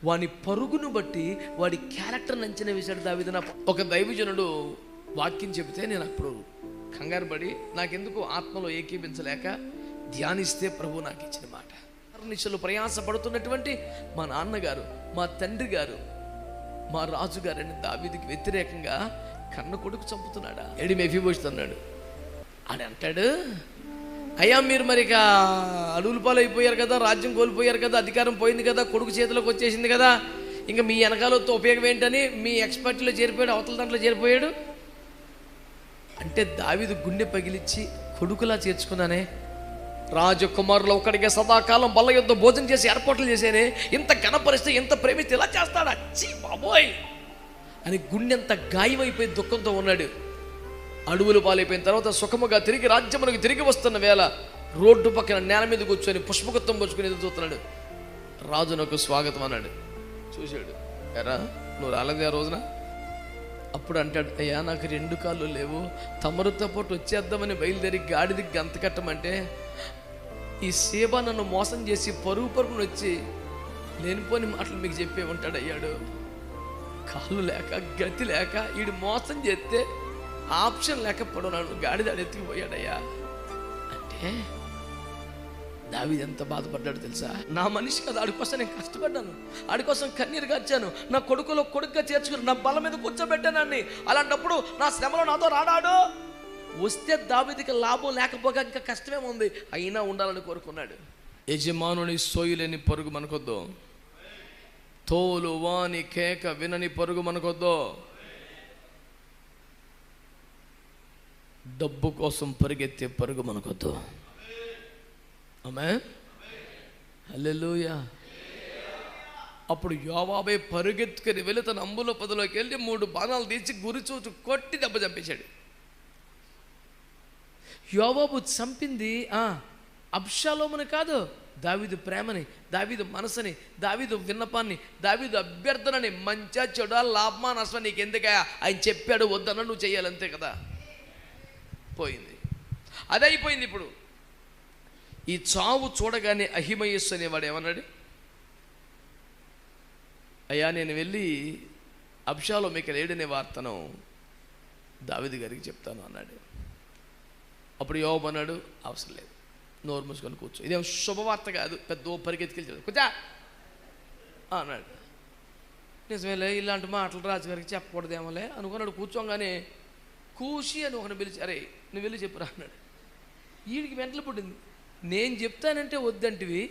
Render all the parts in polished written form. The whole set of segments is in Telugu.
వాని పరుగును బట్టి వాడి క్యారెక్టర్ని అంచనా వేశాడు దావీదు. ఒక దైవజనుడు వాక్యం చెబితే నేను అప్పుడు కంగారు పడి నాకెందుకు ఆత్మలో ఏకీపించలేక ధ్యానిస్తే ప్రభు నాకు ఇచ్చిన మాట. నిశలు ప్రయాసపడుతున్నటువంటి మా నాన్నగారు, మా తండ్రి గారు, మా రాజుగారని దావీదుకి వ్యతిరేకంగా కన్న కొడుకు చంపుతున్నాడా? ఎడి మెఫీబోషెత్ అన్నాడు. ఆడంటాడు, అయ్యా మీరు మరి ఇక అడవుల పాలైపోయారు కదా, రాజ్యం కోల్పోయారు కదా, అధికారం పోయింది కదా, కొడుకు చేతిలోకి వచ్చేసింది కదా, ఇంకా మీ వెనకాలతో ఉపయోగం ఏంటని మీ ఎక్స్పర్ట్లో చేరిపోయాడు, అవతల దాంట్లో చేరిపోయాడు. అంటే దావీదు గుండె పగిలిచ్చి కొడుకులా చేర్చుకున్నానే, రాజకుమారులు ఒకడికి సదాకాలం బల్ల యుద్ధ భోజనం చేసి ఏర్పాట్లు చేసేనే, ఇంత ఘనపరిస్తే ఇంత ప్రేమిస్తే ఇలా చేస్తాడు, అచ్చి బాబోయ్ అని గుండెంత గాయమైపోయి దుఃఖంతో ఉన్నాడు. అడవులు పాలైపోయిన తర్వాత సుఖముగా తిరిగి రాజ్యమునికి తిరిగి వస్తున్న వేళ రోడ్డు పక్కన నేల మీద కూర్చొని పుష్పగుత్తం పుచ్చుకొని ఎదురు చూస్తున్నాడు. రాజు నాకు స్వాగతం అన్నాడు. చూశాడు, ఎరా నువ్వు రాలేదే ఆ రోజున? అప్పుడు అంటాడు, అయ్యా నాకు 2 కాళ్ళు లేవు, తమరుతో పాటు వచ్చేద్దామని బయలుదేరి గాడిదికి గంత కట్టమంటే ఈ సేబా నన్ను మోసం చేసి పరుగును వచ్చి లేనిపోని మాటలు మీకు చెప్పే ఉంటాడు. అయ్యాడు కాళ్ళు లేక గతి లేక వీడు మోసం చేస్తే ఆప్షన్ లేకపోవడం నన్ను గాడిద ఎత్తుకుపోయాడయ్యా అంటే దావీదు ఎంత బాధపడ్డాడు తెలుసా? నా మనిషి కదా, ఆడి కోసం నేను కష్టపడ్డాను, ఆడి కోసం కన్నీరు గార్చాను, నా కొడుకులో కొడుకుగా చేర్చుకుని నా బల మీద కూర్చోబెట్టానని. అలాంటప్పుడు నా శ్రమలో నాతో రాడాడు. వస్తే దావీదుకి లాభం లేకపోగా ఇంకా కష్టమేముంది, అయినా ఉండాలని కోరుకున్నాడు. యజమానుని సోయులేని పరుగు మనకొద్దు, తోలు వాని కేక వినని పరుగు మనకొద్దు, డబ్బు కోసం పరిగెత్తే పరుగు మనకొద్దు. ఆమేన్, హల్లెలూయా. అప్పుడు యోవాబే పరుగెత్తుకుని వెళ్ళి తన అంబుల పదలోకి వెళ్ళి 3 బాణాలు తీసి గురిచూచు కొట్టి దెబ్బ చంపేశాడు. యోవాబు చంపింది అబ్షాలోముని కాదు, దావీదు ప్రేమని, దావీదు మనసుని, దావీదు విన్నపాన్ని, దావీదు అభ్యర్థనని. మంచా చెడా లాభమా నష్టమా నీకు ఎందుకయా, ఆయన చెప్పాడు వద్దన్న నువ్వు చెయ్యాలంతే కదా. పోయింది, అదే అయిపోయింది. ఇప్పుడు ఈ చావు చూడగానే అహిమయస్సు అనేవాడు ఏమన్నాడు, అయ్యా నేను వెళ్ళి అబ్షాలోము ఇక లేడనే వార్తను దావీదు గారికి చెప్తాను అన్నాడు. అప్పుడు యోవాబు అన్నాడు, అవసరం లేదు, నోరు మూసుకొని కూర్చో, ఇదేం శుభవార్త కాదు, పెద్ద పరిగెత్తుకెళ్ళి కూర్చో అన్నాడు. నిజమేలే, ఇలాంటి మాటలు రాజుగారికి చెప్పకూడదేమోలే అనుకున్నాడు. కూర్చోగానే కూసి అని ఒకరిని పిలిచి, అరే నువ్వు వెళ్ళి చెప్పురా అన్నాడు. వీడికి వెంటలు పుట్టింది, నేను చెప్తానంటే వద్దంటివి,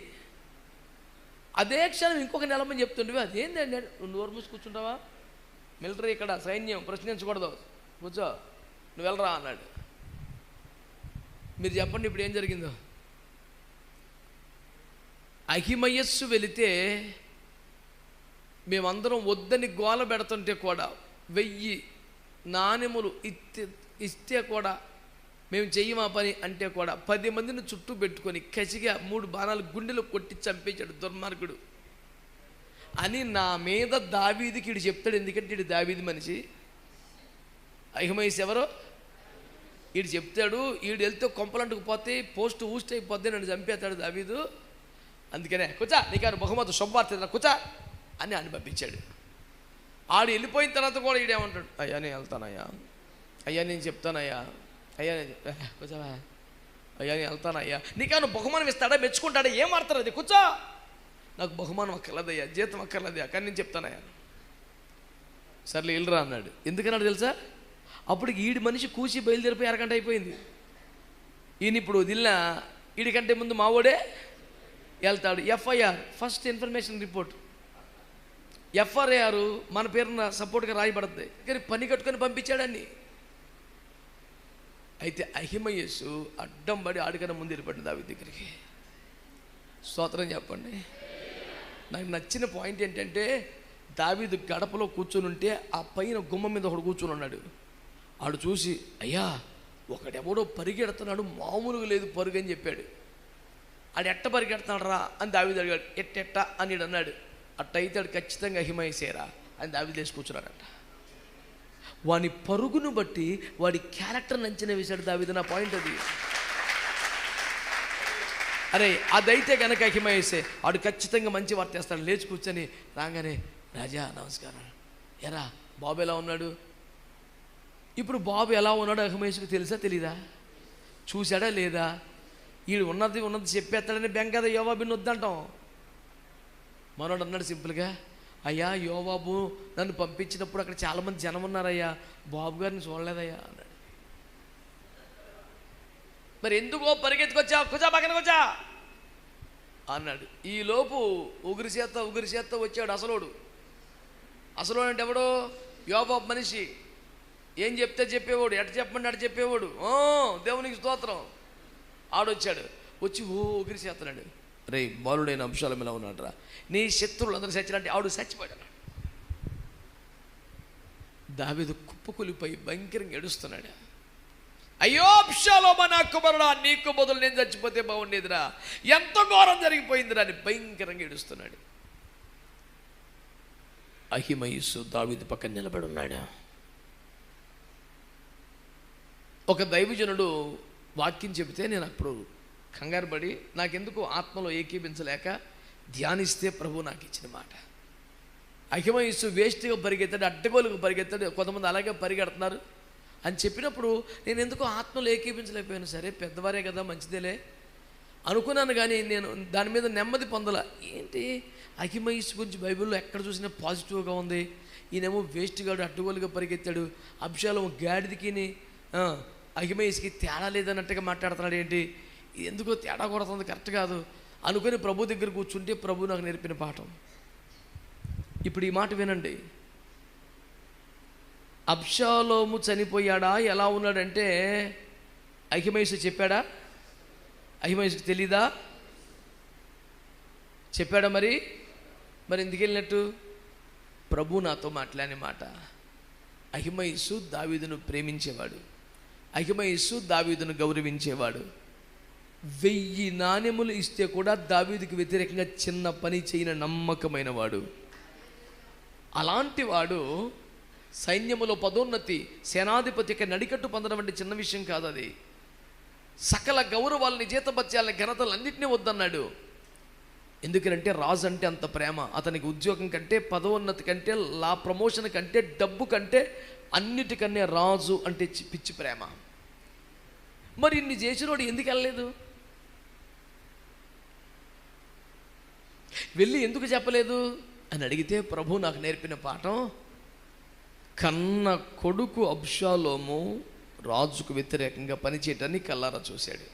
అదే క్షణం ఇంకొక నెలమని చెప్తుంటివి, అదేంటండి నువ్వు నోరు మూసి కూర్చుంటావా? మిలిటరీ ఇక్కడ సైన్యం, ప్రశ్నించకూడదు, కూర్చో నువ్వు వెళ్ళరా అన్నాడు. మీరు చెప్పండి ఇప్పుడు ఏం జరిగిందో. అహిమయస్సు వెళితే మేమందరం వద్దని గోల పెడుతుంటే కూడా 1000 నాణెములు ఇస్తే కూడా మేము చెయ్యమా పని అంటే కూడా 10 మందిని చుట్టూ పెట్టుకొని కసిగా 3 బాణాలు గుండెలు కొట్టి చంపేశాడు దుర్మార్గుడు అని నా మీద దావీదుకి ఇడు చెప్తాడు. ఎందుకంటే ఇడు దావీదు మనిషి, అహిమయస్సు ఎవరో ఈడు చెప్తాడు. ఈడు వెళ్తే కొంపలంటుకు పోతే పోస్ట్ ఊస్ట్ అయిపోద్ది, నన్ను చంపేస్తాడు దావీదు. అందుకనే కూర్చా నీకు బహుమతి శుభవార్త కూర్చా అని ఆయన పంపించాడు. ఆడు వెళ్ళిపోయిన తర్వాత కూడా ఈడేమంటాడు, అయ్యా నేను వెళ్తానయ్యా, అయ్యా నేను చెప్తానయ్యా, అయ్యా నేను కూర్చోవా, అయ్యా నేను వెళ్తానయ్యా. నీకేమన్నా బహుమానం ఇస్తాడా, మెచ్చుకుంటాడా, ఏం ఆడతారు అది, కూర్చో, నాకు బహుమానం అక్కర్లేదయ్యా, జీతం అక్కర్లేదయ్యా, కానీ నేను చెప్తానయ్యా. సర్లే వెళ్ళరా అన్నాడు. ఎందుకన్నాడు తెలుసా? అప్పుడు ఈడి మనిషి కూసి బయలుదేరిపోయి 1 గంట అయిపోయింది. ఈయన ఇప్పుడు వదిలినా వీడికంటే ముందు మావోడే వెళ్తాడు. FIR first information report, FRAR మన పేరున సపోర్ట్గా రాయబడుతుంది, కానీ పని కట్టుకొని పంపించాడని. అయితే అహిమయస్సు అడ్డం పడి ఆడికన్నా ముందు వెళ్ళిపడింది దావీదు దగ్గరికి. స్తోత్రం చెప్పండి. నాకు నచ్చిన పాయింట్ ఏంటంటే దావీదు గడపలో కూర్చొని ఉంటే ఆ పైన గుమ్మం మీద ఒకడు కూర్చొని ఉన్నాడు. ఆడు చూసి, అయ్యా ఒకడెవడో పరిగెడుతున్నాడు, మామూలుగా లేదు పరుగు అని చెప్పాడు. ఆడు ఎట్ట పరిగెడుతున్నాడు రా అని దావీదు అడిగాడు. ఎట్టెట్ట అని అన్నాడు. అట్టయితే ఆడు ఖచ్చితంగా అహిమయస్సేరా అని దావీదు లేచి కూర్చున్నాడంట. వాని పరుగును బట్టి వాడి క్యారెక్టర్ని అంచనా వేశాడు దావీదు. నా పాయింట్ అది. అరే అదైతే కనుక అహిమయసే ఆడు ఖచ్చితంగా మంచి వార్త చేస్తాడు. లేచి కూర్చొని రాగానే, రాజా నమస్కారం, ఎరా బాబు ఎలా ఉన్నాడు? ఇప్పుడు బాబు ఎలా ఉన్నాడో అహిమయసుకు తెలుసా తెలీదా? చూశాడా లేదా? వీడు ఉన్నది చెప్పేస్తాడని బెంగ కదా యోవాబుని వద్దంటాం. మనోడు అన్నాడు సింపుల్గా, అయ్యా యోవాబు నన్ను పంపించినప్పుడు అక్కడ చాలామంది జనం ఉన్నారయ్యా, బాబు గారిని చూడలేదయ్యా అన్నాడు. మరి ఎందుకో పరిగెత్తుకొచ్చా, కూర్చో పక్కన కూర్చా అన్నాడు. ఈలోపు ఉగురి చేత్త వచ్చాడు అసలోడు అంటే ఎవడో? యోవాబు మనిషి. ఏం చెప్తే చెప్పేవాడు, ఎట చెప్పండి అటు చెప్పేవాడు. దేవునికి స్తోత్రం. ఆడొచ్చాడు. వచ్చి ఉగిరి చేస్తున్నాడు. రే బాలుడైన అంశాలు ఎలా ఉన్నాడు రా, నీ శత్రువులు అందరూ చచ్చినట్టు ఆవిడ చచ్చిపోయాడు. దావీదు కుప్పకూలిపోయి భయంకరంగా ఏడుస్తున్నాడు. అయ్యో అబ్షాలోమా నా కుమారుడా, నీకు బదులు నేను చచ్చిపోతే బాగుండేదిరా, ఎంత ఘోరం జరిగిపోయిందిరా అని భయంకరంగా ఏడుస్తున్నాడు. అహిమయస్సు దావీదు పక్కన నిలబడి ఉన్నాడు. ఒక దైవజనుడు వాక్యం చెబితే నేను అప్పుడు కంగారు పడి, నాకెందుకు ఆత్మలో ఏకీభించలేక ధ్యానిస్తే ప్రభు నాకు ఇచ్చిన మాట. అహిమయస్సు వేస్ట్గా పరిగెత్తాడు, అడ్డగోలుగా పరిగెత్తాడు, కొంతమంది అలాగే పరిగెడుతున్నారు అని చెప్పినప్పుడు నేను ఎందుకో ఆత్మలో ఏకీభించలేకపోయాను. సరే పెద్దవారే కదా, మంచిదేలే అనుకున్నాను. కానీ నేను దాని మీద నెమ్మది పొందల. ఏంటి అహిమయస్సు గురించి బైబిల్లో ఎక్కడ చూసినా పాజిటివ్గా ఉంది, ఈయనేమో వేస్ట్గాడు అడ్డగోలుగా పరిగెత్తాడు, అబ్షాలోము గాడిదికి అహిమయస్సుకి తేడా లేదన్నట్టుగా మాట్లాడుతున్నాడు. ఏంటి ఎందుకో తేడా కొడుతుంది, కరెక్ట్ కాదు అనుకుని ప్రభు దగ్గర కూర్చుంటే ప్రభు నాకు నేర్పిన పాఠం. ఇప్పుడు ఈ మాట వినండి. అబ్షాలోము చనిపోయాడా, ఎలా ఉన్నాడంటే అహిమయస్సు చెప్పాడా? అహిమయస్సుకి తెలీదా? చెప్పాడా? మరి ఎందుకు వెళ్ళినట్టు? ప్రభు నాతో మాట్లాడిన మాట. అహిమయస్సు దావీదును ప్రేమించేవాడు, అహిమయస్సు దావీదును గౌరవించేవాడు. 1000 నాణెములు ఇస్తే కూడా దావీదుకి వ్యతిరేకంగా చిన్న పని చేయని నమ్మకమైన వాడు. అలాంటి వాడు సైన్యములో పదోన్నతి, సేనాధిపతికి నడికట్టు పొందడం అంటే చిన్న విషయం కాదు. అది సకల గౌరవాలని, జీతభత్యాలని, ఘనతలన్నింటినీ వద్దన్నాడు. ఎందుకంటే రాజు అంటే అంత ప్రేమ. అతనికి ఉద్యోగం కంటే, పదోన్నతి కంటే, ప్రమోషన్ కంటే, డబ్బు కంటే, అన్నిటికన్నా రాజు అంటే పిచ్చి ప్రేమ. మరి ఇన్ని చేసినోడు ఎందుకు వెళ్ళలేదు? వెళ్ళి ఎందుకు చెప్పలేదు అని అడిగితే ప్రభు నాకు నేర్పిన పాఠం, కన్న కొడుకు అబ్షాలోము రాజుకు వ్యతిరేకంగా పనిచేయటాన్ని కల్లారా చూశాడు.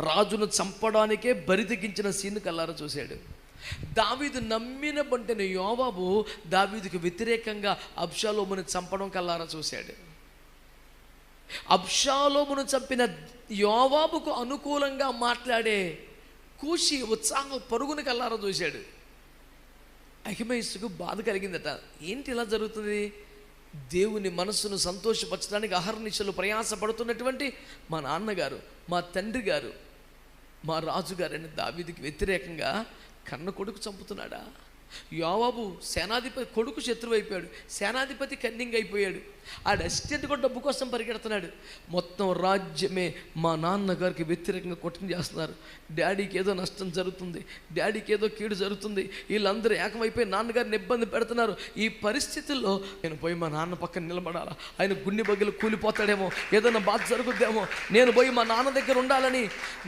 రాజును చంపడానికే బరితెగించిన సీన్ కల్లారా చూశాడు. దావీదు నమ్మిన బంటని యోవాబు దావీదుకు వ్యతిరేకంగా అబ్షాలోమును చంపడం కల్లారా చూశాడు. అబ్షాలోమును చంపిన యోవాబుకు అనుకూలంగా మాట్లాడే కూషి ఉత్సాహం పరుగును కల్లారా చూశాడు. అహిమయస్సుకు బాధ కలిగిందట. ఏంటి ఇలా జరుగుతుంది? దేవుని మనస్సును సంతోషపరచడానికి అహర్నిశలు ప్రయాసపడుతున్నటువంటి మా నాన్నగారు, మా తండ్రి గారు, మా రాజుగారని దావీదుకి వ్యతిరేకంగా కన్న కొడుకు చంపుతున్నాడా? యోవాబు సేనాధిపతి కొడుకు శత్రువు అయిపోయాడు, సేనాధిపతి కన్నింగ్ అయిపోయాడు. ఆడ అసిస్టెంట్ కూడా డబ్బు కోసం పరిగెడుతున్నాడు. మొత్తం రాజ్యమే మా నాన్నగారికి వ్యతిరేకంగా కొట్టని చేస్తున్నారు. డాడీకి ఏదో నష్టం జరుగుతుంది, డాడీకి ఏదో కీడు జరుగుతుంది, వీళ్ళందరూ ఏకమైపోయి నాన్నగారిని ఇబ్బంది పెడుతున్నారు. ఈ పరిస్థితుల్లో నేను పోయి మా నాన్న పక్కన నిలబడాలా, ఆయన గుండె బగ్గిలు కూలిపోతాడేమో, ఏదైనా బాధ జరుగుద్దేమో, నేను పోయి మా నాన్న దగ్గర ఉండాలని,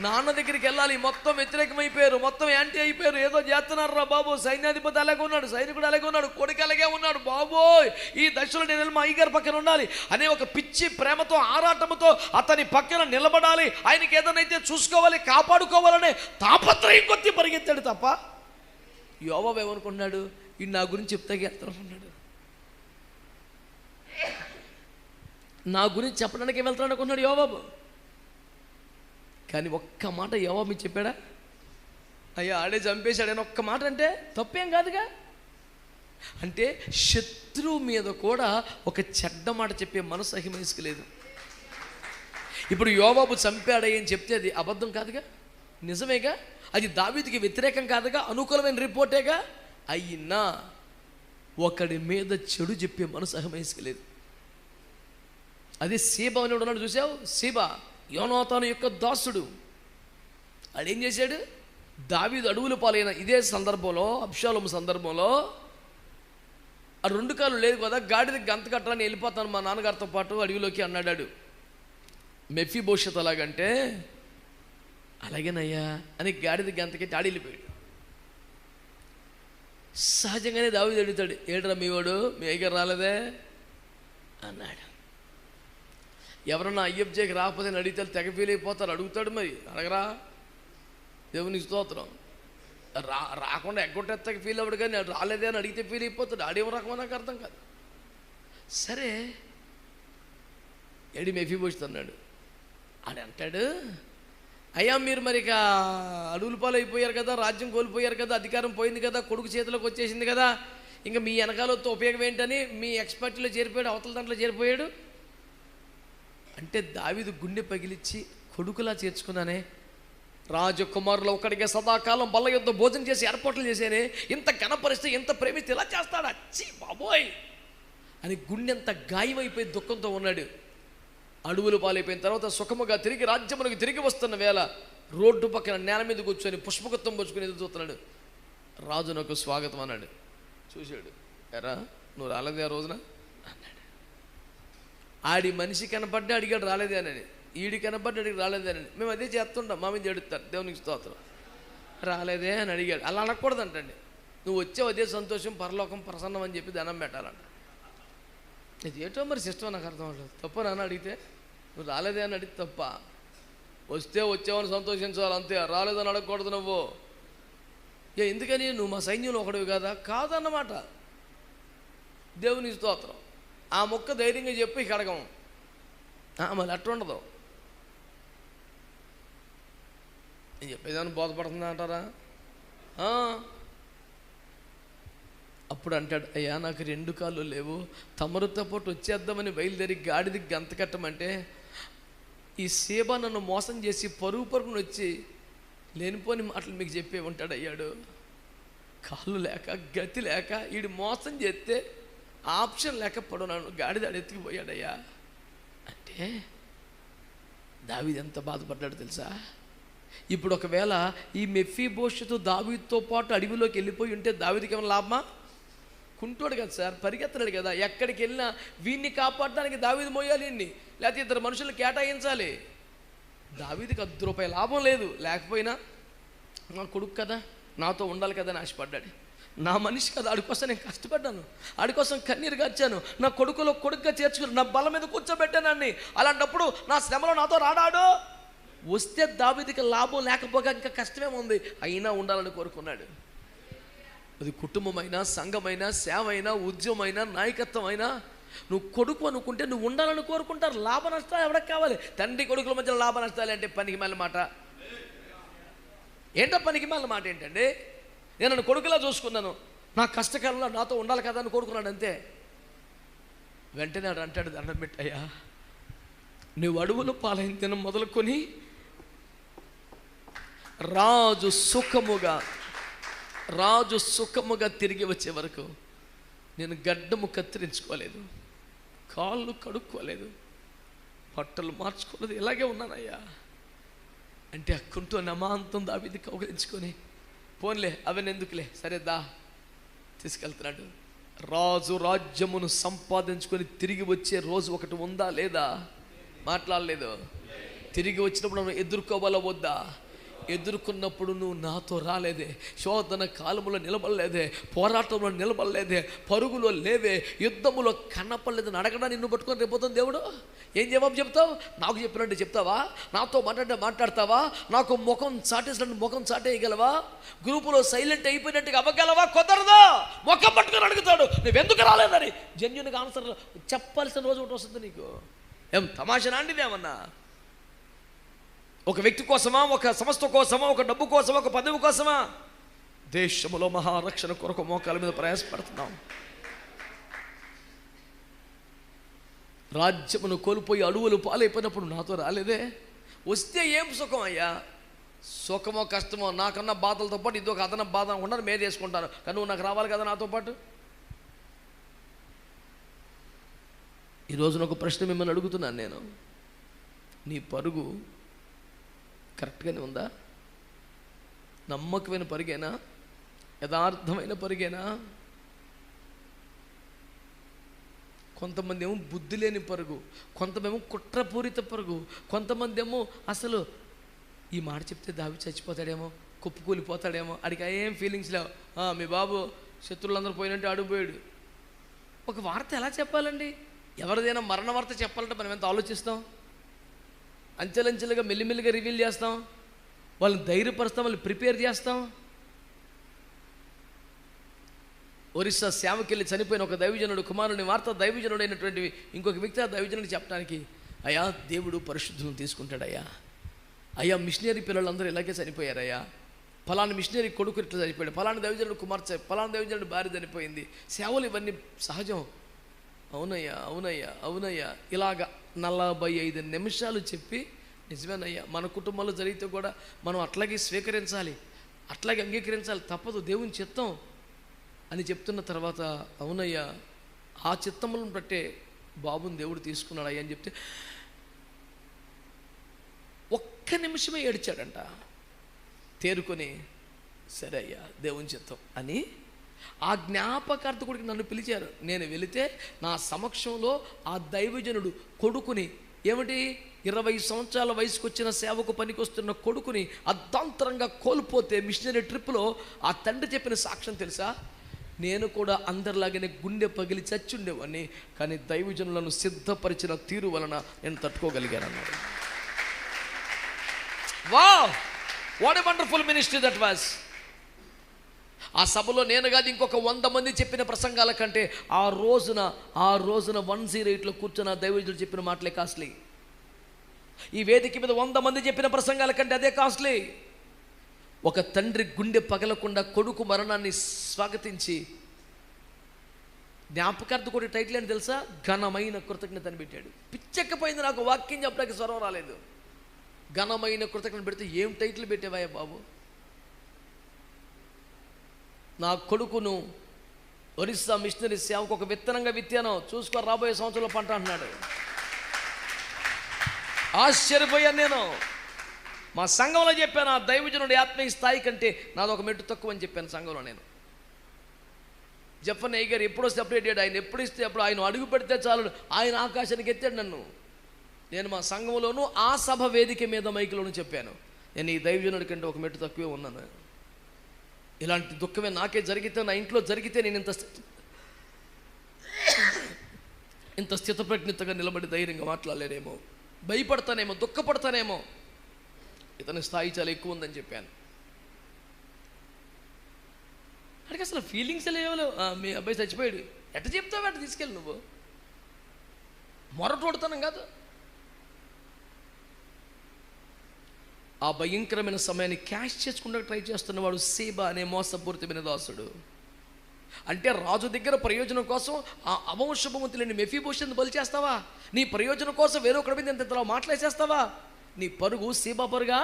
నాన్న దగ్గరికి వెళ్ళాలి. మొత్తం వ్యతిరేకమైపోయారు, మొత్తం యాంటీ అయిపోయారు, ఏదో చేస్తున్నారు రా బాబు. సైన్యాధిపతి అలాగే ఉన్నాడు, సైనికుడు అలాగే ఉన్నాడు, కొడుకు అలాగే ఉన్నాడు. బాబోయ్ ఈ దశలో నేను మా అయ్యగారి పక్కన ఉండాలి అనే ఒక పిచ్చి ప్రేమతో, ఆరాటముతో అతని పక్కన నిలబడాలి, ఆయనకి ఏదైనా చూసుకోవాలి, కాపాడుకోవాలనే తాపత్రయం కొద్ది పరిగెత్తాడు తప్ప యోవాబు ఏమనుకున్నాడు? ఈ నా గురించి చెప్తాకి వెళ్తానుకున్నాడు, నా గురించి చెప్పడానికి వెళ్తాను అనుకున్నాడు యోవాబు. కానీ ఒక్క మాట యోవాబు చెప్పాడా? అయ్యా ఆడే చంపేశాడని ఒక్క మాట అంటే తప్పేం కాదుగా. అంటే శత్రువు మీద కూడా ఒక చెడ్డ మాట చెప్పే మనసు అహిమయస్సుకు లేదు. ఇప్పుడు యోవాబు చంపాడని చెప్తే అది అబద్ధం కాదుగా, నిజమేగా. అది దావీదుకి వ్యతిరేకం కాదుగా, అనుకూలమైన రిపోర్టేగా. అయినా ఒకడి మీద చెడు చెప్పే మనసు అహిమయస్సుకు లేదు. అదే సీబా అని ఉన్నాడు, చూసావు? సీబా యోనాతాను యొక్క దాసుడు. ఆడేం చేశాడు? దావీదు అడవుల పాలైన ఇదే సందర్భంలో, అబ్షాలోము సందర్భంలో, ఆ 2 కాళ్ళు లేదు కదా, గాడిద గంత కట్టాలని వెళ్ళిపోతాను మా నాన్నగారితో పాటు అడవిలోకి అన్నాడు. మెఫీబోషెత్ అలాగంటే అలాగేనయ్యా అని గాడిద గంతకెట్టి ఆడి వెళ్ళిపోయాడు. సహజంగానే దావీదు అడుగుతాడు, ఏడ్రా మీ వాడు, మీ అయ్యగారు రాలేదే అన్నాడు. ఎవరన్నా అయ్యబ్జేకి రాకపోతే అడిగితే తెగ ఫీల్ అయిపోతారు. అడుగుతాడు, మరి అడగరా, దేవునికి స్తోత్రం. రాకుండా ఎగ్గొట్టేస్తాక ఫీల్ అవ్వడు, కానీ రాలేదే అని అడిగితే ఫీల్ అయిపోతాడు. ఆడేమో రకమో నాకు అర్థం కాదు. సరే ఏడి మెఫీబోషెత్ అన్నాడు. ఆడంటాడు, అయ్యా మీరు మరి ఇక అడవుల పాలు అయిపోయారు కదా, రాజ్యం కోల్పోయారు కదా, అధికారం పోయింది కదా, కొడుకు చేతిలోకి వచ్చేసింది కదా, ఇంకా మీ వెనకాలతో ఉపయోగం ఏంటని మీ ఎక్స్పర్ట్లో చేరిపోయాడు, అవతల దాంట్లో చేరిపోయాడు. అంటే దావీదు గుండె పగిలిచ్చి, కొడుకులా చేర్చుకున్నానే, రాజకుమారులు ఒక్కడికే సదాకాలం బల్ల యుద్ధ భోజనం చేసి ఏర్పాట్లు చేసేనే, ఇంత ఘనపరిస్తే, ఇంత ప్రేమిస్తే ఇలా చేస్తాడు, అచ్చి బాబోయ్ అని గుండె అంత గాయమైపోయి దుఃఖంతో ఉన్నాడు. అడవులు పాలైపోయిన తర్వాత సుఖముగా తిరిగి రాజ్యమునికి తిరిగి వస్తున్న వేళ రోడ్డు పక్కన నేల మీద కూర్చొని పుష్పగుత్తం పుచ్చుకొని ఎదురు చూస్తున్నాడు. రాజు నాకు స్వాగతం అన్నాడు. చూశాడు, ఎరా నువ్వు రాలేదే ఆ రోజున అన్నాడు. ఆడి మనిషి కనపడ్డా అడిగాడు రాలేదే అని, ఈడి కనపడ్డా అడిగి రాలేదేనని. మేము అదే చేస్తుంటాం, మా మీద ఎడుతారు, దేవునికి స్తోత్రం. రాలేదే అని అడిగాడు. అలా అనకూడదంటండి. నువ్వు వచ్చావు అదే సంతోషం, పరలోకం ప్రసన్నం అని చెప్పి దండం పెట్టాలంట. ఇది ఏటో మరి సిస్టమ్ నాకు అర్థం అవ్వలేదు. తప్ప నాన్న అడిగితే, నువ్వు రాలేదే అని అడిగితే తప్ప, వస్తే వచ్చావని సంతోషించాలి అంతే, రాలేదని అడగకూడదు నువ్వు. ఎందుకని నువ్వు మా సైన్యంలో ఒకడివి కదా? కాదన్నమాట. దేవుని స్తోత్రం. ఆ మొక్క ధైర్యంగా చెప్పి ఇక అడగము, మళ్ళీ అట్లా ఉండదు. నేను చెప్పేదాన్ని బోధపడుతుందా అంటారా? అప్పుడు అంటాడు, అయ్యా నాకు 2 కాళ్ళు లేవు, తమరుతో పాటు వచ్చేద్దామని బయలుదేరి గాడిదికి గంత కట్టమంటే ఈ సేబా నన్ను మోసం చేసి పరుగును వచ్చి లేనిపోని మాటలు మీకు చెప్పే ఉంటాడు. అయ్యాడు కాళ్ళు లేక గతి లేక వీడు మోసం చేస్తే ఆప్షన్ లేకపోవడం నన్ను గాడిద ఎత్తుకుపోయాడయ్యా అంటే దావీదు ఎంత బాధపడ్డాడు తెలుసా? ఇప్పుడు ఒకవేళ ఈ మెఫీబోషెతు దావీదుతో పాటు అడవిలోకి వెళ్ళిపోయి ఉంటే దావీదుకి ఏమైనా లాభమా? కుంటోడు కదా సార్, పరిగెత్తలేడు కదా. ఎక్కడికి వెళ్ళినా వీడిని కాపాడడానికి దావీదు మోయాలి, లేకపోతే 2 మనుషులు కేటాయించాలి. దావీదుకి ₹10 లాభం లేదు. లేకపోయినా నా కొడుకు కదా, నాతో ఉండాలి కదా అని ఆశపడ్డాడు. నా మనిషి కదా, ఆడి కోసం నేను కష్టపడ్డాను, ఆడి కోసం కన్నీరు గార్చాను, నా కొడుకులో కొడుకుగా చేర్చుకుని నా బల మీద కూర్చోబెట్టానని. అలాంటప్పుడు నా శ్రమలో నాతో రాడాడు. వస్తే దావీదుకి లాభం లేకపోగా ఇంకా కష్టమేముంది, అయినా ఉండాలని కోరుకున్నాడు. అది కుటుంబమైనా, సంఘమైనా, సేవ అయినా, ఉద్యమైనా, నాయకత్వం అయినా, నువ్వు కొడుకు అనుకుంటే నువ్వు ఉండాలని కోరుకుంటారు. లాభ నష్టాలు ఎవరికి కావాలి? తండ్రి కొడుకుల మధ్య లాభ నష్టాలు అంటే పనికి మళ్ళీ మాట ఏంటో, పనికి మళ్ళీ మాట ఏంటండి? నేను నన్ను కొడుకులా చూసుకున్నాను, నా కష్టకాలంలో నాతో ఉండాలి కదా అని కోరుకున్నాడు అంతే. వెంటనే ఆడు అంటాడు, దండం పెట్టయ్యా, నువ్వు అడవులు పాలైన దినం మొదలుకొని రాజు సుఖముగా తిరిగి వచ్చే వరకు నేను గడ్డము కత్తిరించుకోలేదు, కాళ్ళు కడుక్కోలేదు, బట్టలు మార్చుకోలేదు, ఇలాగే ఉన్నానయ్యా అంటే అక్కుంటూ నమాంతం దావీదు కౌగిలించుకొని, పోన్లే అవన్నీ ఎందుకులే, సరే దా తీసుకెళ్తున్నాడు. రాజు రాజ్యమును సంపాదించుకొని తిరిగి వచ్చే రోజు ఒకటి ఉందా లేదా? మాట్లాడలేదు. తిరిగి వచ్చినప్పుడు మనం ఎదుర్కోవాలా వద్దా? ఎదుర్కొన్నప్పుడు నువ్వు నాతో రాలేదే, శోధన కాలంలో నిలబడలేదే, పోరాటంలో నిలబడలేదే, పరుగులో లేవే, యుద్ధములో కనపడలేదని అడగడా నిన్ను పట్టుకొని రేపోతుంది దేవుడు. ఏం జవాబు చెప్తావు? నాకు చెప్పినట్టు చెప్తావా? నాతో మాట్లాడతావా? నాకు ముఖం చాటేసినట్టు ముఖం చాటేయగలవా? గ్రూపులో సైలెంట్ అయిపోయినట్టుగా అవ్వగలవా? కుదరదు. ముఖం పట్టుకొని అడుగుతాడు, నువ్వెందుకు రాలేదని. జెన్యూన్గా ఆన్సర్ చెప్పాల్సిన రోజు ఒకటి వస్తుంది నీకు. ఏం తమాషా అండి ఏమన్నా? ఒక వ్యక్తి కోసమా, ఒక సంస్థ కోసమా, ఒక డబ్బు కోసమా, ఒక పదవి కోసమా? దేశంలో మహారక్షణ కొరకు మోకాల మీద ప్రయాసపడుతున్నాం. రాజ్యమును కోల్పోయి అడవులు పాలైపోయినప్పుడు నాతో రాలేదే. వస్తే ఏం సుఖం అయ్యా? సుఖమో కష్టమో నాకన్నా బాధలతో పాటు ఇది ఒక అదన బాధ ఉండదు, మీద వేసుకుంటాను, కానీ నువ్వు నాకు రావాలి కదా నాతో పాటు. ఈరోజు ఒక ప్రశ్న మిమ్మల్ని అడుగుతున్నాను నేను, నీ పరుగు కరెక్ట్గానే ఉందా? నమ్మకమైన పరుగేనా? యథార్థమైన పరుగేనా? కొంతమంది ఏమో బుద్ధి లేని పరుగు, కొంతమేమో కుట్రపూరిత పరుగు, కొంతమంది ఏమో అసలు ఈ మాట చెప్తే దావి చచ్చిపోతాడేమో, కుప్పకూలిపోతాడేమో, అడిగి ఏం ఫీలింగ్స్ లేవు. మీ బాబు శత్రువులందరూ పోయినట్టు అడుగుపోయాడు. ఒక వార్త ఎలా చెప్పాలండి? ఎవరిదైనా మరణ వార్త చెప్పాలంటే మనం ఎంత ఆలోచిస్తాం, అంచెలంచెలుగా మెల్లిమెల్లిగా రివీల్ చేస్తాం, వాళ్ళని ధైర్యపరుస్తాం, వాళ్ళని ప్రిపేర్ చేస్తాం. ఒరిస్సా సేవకి వెళ్ళి చనిపోయిన ఒక దైవజనుడు కుమారుని వార్త దైవజనుడు అయినటువంటి ఇంకొక వ్యక్తి ఆ దైవజనుడికి చెప్పడానికి, అయ్యా దేవుడు పరిశుద్ధులను తీసుకుంటాడయ్యా, అయ్యా మిషనరీ పిల్లలందరూ ఇలాగే చనిపోయారయ్యా, ఫలానా మిషనరీ కొడుకు ఇట్లా చనిపోయాడు, ఫలానా దైవజనుడు కుమార్తె, ఫలానా దైవజనుడు భార్య చనిపోయింది, సేవలు ఇవన్నీ సహజం. అవునయ్యా అవునయ్యా అవునయ్యా ఇలాగా 45 నిమిషాలు చెప్పి, నిజమేనయ్యా మన కుటుంబంలో జరిగితే కూడా మనం అట్లాగే స్వీకరించాలి, అట్లాగే అంగీకరించాలి, తప్పదు, దేవుని చిత్తం అని చెప్తున్న తర్వాత, అవునయ్యా ఆ చిత్తములను బట్టే బాబుని దేవుడు తీసుకున్నాడు అయ్యా అని చెప్తే ఒక్క నిమిషమే ఏడ్చాడంట. తేరుకొని సరే అయ్యా దేవుని చిత్తం అని ఆ జ్ఞాపకార్థకుడికి నన్ను పిలిచారు. నేను వెళితే నా సమక్షంలో ఆ దైవజనుడు కొడుకుని, ఏమిటి 20 సంవత్సరాల వయసుకు వచ్చిన సేవకు పనికొస్తున్న కొడుకుని అర్ధాంతరంగా కోల్పోతే మిషనరీ ట్రిప్లో ఆ తండ్రి చెప్పిన సాక్ష్యం తెలుసా? నేను కూడా అందరిలాగానే గుండె పగిలి చచ్చుండేవాడిని, కానీ దైవజనులను సిద్ధపరిచిన తీరు వలన నేను తట్టుకోగలిగాను అన్నాడు. Wow, what a wonderful ministry that was. ఆ సభలో నేను కాదు ఇంకొక 100 మంది చెప్పిన ప్రసంగాల కంటే ఆ రోజున 108లో కూర్చున్న దైవజనుడు చెప్పిన మాటలే కాస్ట్లీ. ఈ వేదిక మీద 100 మంది చెప్పిన ప్రసంగాల కంటే అదే కాస్ట్లీ. ఒక తండ్రి గుండె పగలకుండా కొడుకు మరణాన్ని స్వాగతించి, జ్ఞాపకార్థకుడి టైటిల్ అని తెలుసా? ఘనమైన కృతజ్ఞత అని పెట్టాడు. పిచ్చెక్కపోయింది నాకు, వాక్యం చెప్పడానికి స్వరం రాలేదు. ఘనమైన కృతజ్ఞత పెడితే ఏం టైటిల్ పెట్టేవాయా బాబు? నా కొడుకును ఒరిస్సా మిషనరీ సేవకు ఒక విత్తనంగా విత్తాను, చూసుకో రాబోయే సంవత్సరంలో పంట అంటున్నాడు. ఆశ్చర్యపోయాను నేను. మా సంఘంలో చెప్పాను, ఆ దైవజనుడి ఆత్మీయ స్థాయి కంటే నాదొక మెట్టు తక్కువ అని చెప్పాను సంఘంలో. నేను జఫన్ గారు ఎప్పుడో సెపరేట్ అయ్యాడు. ఆయన ఎప్పుడు ఇస్తే అప్పుడు ఆయన అడుగు పెడితే చాలు ఆయన ఆకాశానికి ఎత్తాడు నన్ను. నేను మా సంఘంలోనూ ఆ సభ వేదిక మీద మైకులోనూ చెప్పాను, నేను ఈ దైవజనుడి కంటే ఒక మెట్టు తక్కువే ఉన్నాను. ఇలాంటి దుఃఖమే నాకే జరిగితే, నా ఇంట్లో జరిగితే నేను ఇంత స్థితప్రజ్ఞతగా నిలబడి ధైర్యంగా మాట్లాడలేనేమో, భయపడతానేమో, దుఃఖపడతానేమో. ఇతని స్థాయి చాలా ఎక్కువ ఉందని చెప్పాను. అడిగి అసలు ఫీలింగ్స్ లేవు. మీ అబ్బాయి చచ్చిపోయాడు, ఎట్ట చెప్తావు, ఎట్ట తీసుకెళ్ళి నువ్వు మొరటోడుతానం కాదు. ఆ భయంకరమైన సమయాన్ని క్యాష్ చేసుకుంటూ ట్రై చేస్తున్నవాడు సీబా అనే మోసపూరితమైన దాసుడు. అంటే రాజు దగ్గర ప్రయోజనం కోసం ఆ అవంశభవంతులని మెఫీబోషెత్ బలి చేస్తావా? నీ ప్రయోజనం కోసం వేరొకరి మీద ఇంతలా మాట్లాడేసేస్తావా? నీ పరుగు సీబా పరుగా?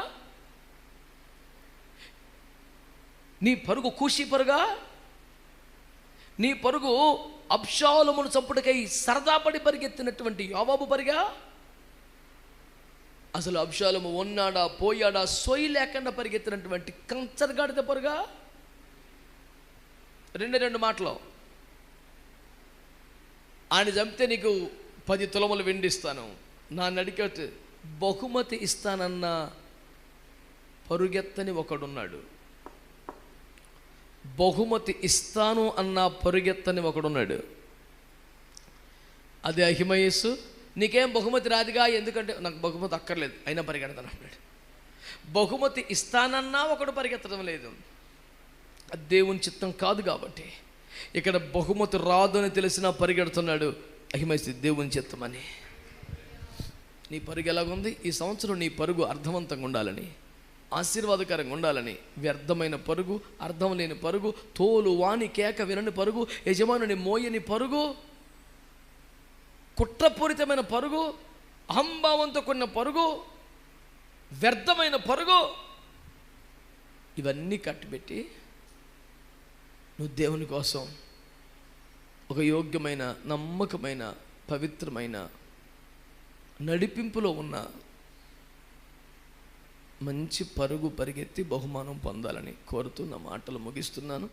నీ పరుగు కూషి పరుగా? నీ పరుగు అబ్షాలోమును చంపుటకై సరదాపడి పరిగెత్తినటువంటి యోవాబు పరిగా? అసలు అబ్షాలోము ఉన్నాడా పోయాడా సోయి లేకుండా పరిగెత్తినటువంటి కంచరగాడిద పరుగా? రెండు మాటలు, ఆయన చంపితే నీకు 10 తులములు వెండిస్తాను, నా నడికట్ బహుమతి ఇస్తానన్న పరుగెత్తని ఒకడున్నాడు. బహుమతి ఇస్తాను అన్న పరుగెత్తని ఒకడున్నాడు. అదే అహిమయస్సు. నీకేం బహుమతి రాదుగా, ఎందుకంటే నాకు బహుమతి అక్కర్లేదు, అయినా పరిగెడతాను అన్నాడు. బహుమతి ఇస్తానన్నా ఒకడు పరిగెత్తడం లేదు. అది దేవుని చిత్తం కాదు కాబట్టి ఇక్కడ బహుమతి రాదు అని తెలిసినా పరిగెడుతున్నాడు. అహిమయస్సు దేవుని చిత్తం అని. నీ పరుగు ఎలాగుంది? ఈ సంవత్సరం నీ పరుగు అర్థవంతంగా ఉండాలని, ఆశీర్వాదకరంగా ఉండాలని. వ్యర్థమైన పరుగు, అర్థం లేని పరుగు, తోలు వాని కేక వినని పరుగు, యజమానుని మోయని పరుగు, కుట్రపూరితమైన పరుగు, అహంభావంతో కూడిన పరుగు, వ్యర్థమైన పరుగు, ఇవన్నీ కట్టిపెట్టి నువ్వు దేవుని కోసం ఒక యోగ్యమైన, నమ్మకమైన, పవిత్రమైన నడిపింపులో ఉన్న మంచి పరుగు పరిగెత్తి బహుమానం పొందాలని కోరుతున్న మాటలు ముగిస్తున్నాను.